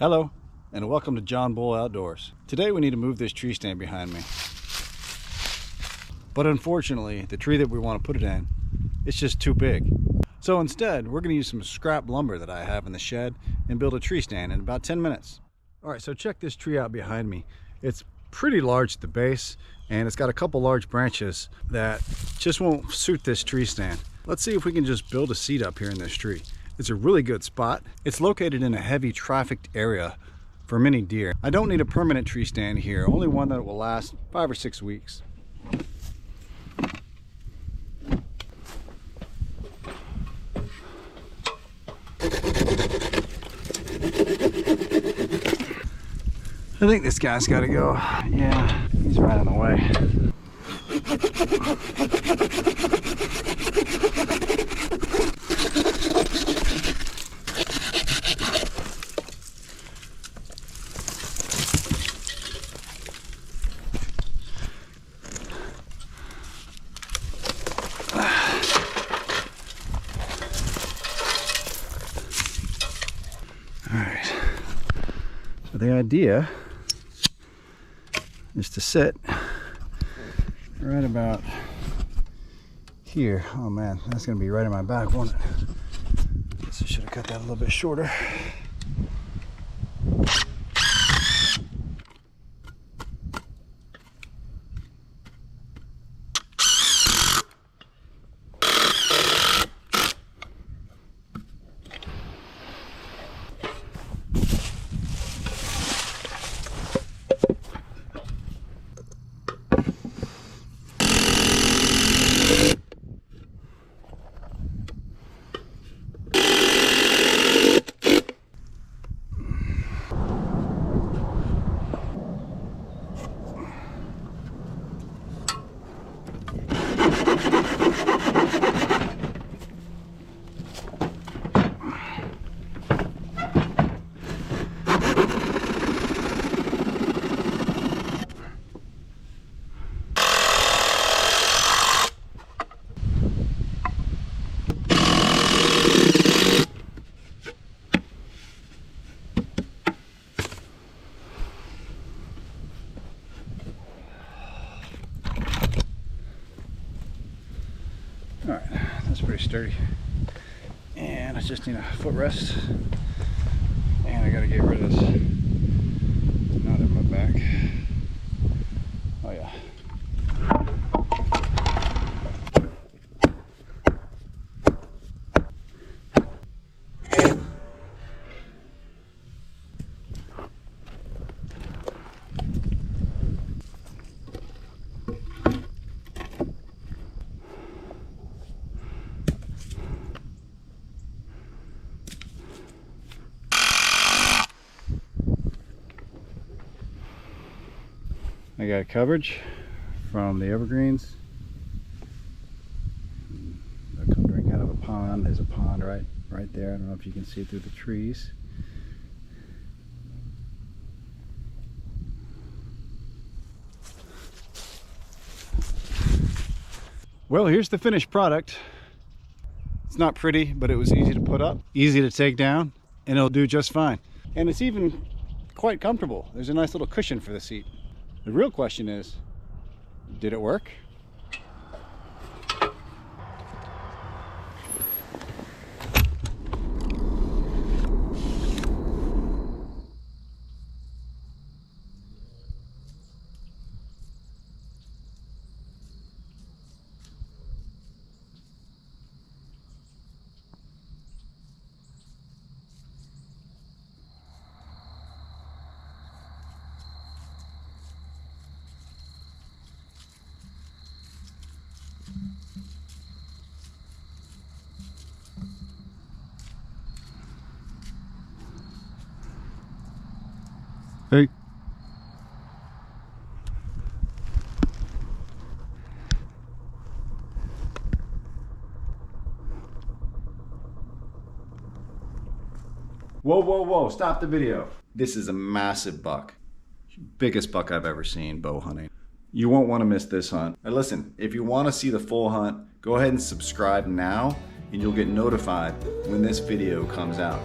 Hello, and welcome to John Bull Outdoors. Today we need to move this tree stand behind me. But unfortunately, the tree that we want to put it in, it's just too big. So instead, we're going to use some scrap lumber that I have in the shed and build a tree stand in about 10 minutes. All right, so check this tree out behind me. It's pretty large at the base, and it's got a couple large branches that just won't suit this tree stand. Let's see if we can just build a seat up here in this tree. It's a really good spot. It's located in a heavy trafficked area for many deer. I don't need a permanent tree stand here, only one that will last 5 or 6 weeks. I think this guy's got to go. Yeah, he's right in the way. So the idea is to sit right about here. Oh man, that's gonna be right in my back, won't it? Guess I should have cut that a little bit shorter. All right, that's pretty sturdy. And I just need a footrest. And I gotta get rid of this knot in my back. Oh yeah. I got coverage from the evergreens. I come drink out of a pond. There's a pond right there. I don't know if you can see it through the trees. Well, here's the finished product. It's not pretty, but it was easy to put up, easy to take down, and it'll do just fine. And it's even quite comfortable. There's a nice little cushion for the seat. The real question is, did it work? Hey. Whoa, whoa, whoa, stop the video. This is a massive buck. Biggest buck I've ever seen bow hunting. You won't want to miss this hunt. And listen, if you want to see the full hunt, go ahead and subscribe now and you'll get notified when this video comes out.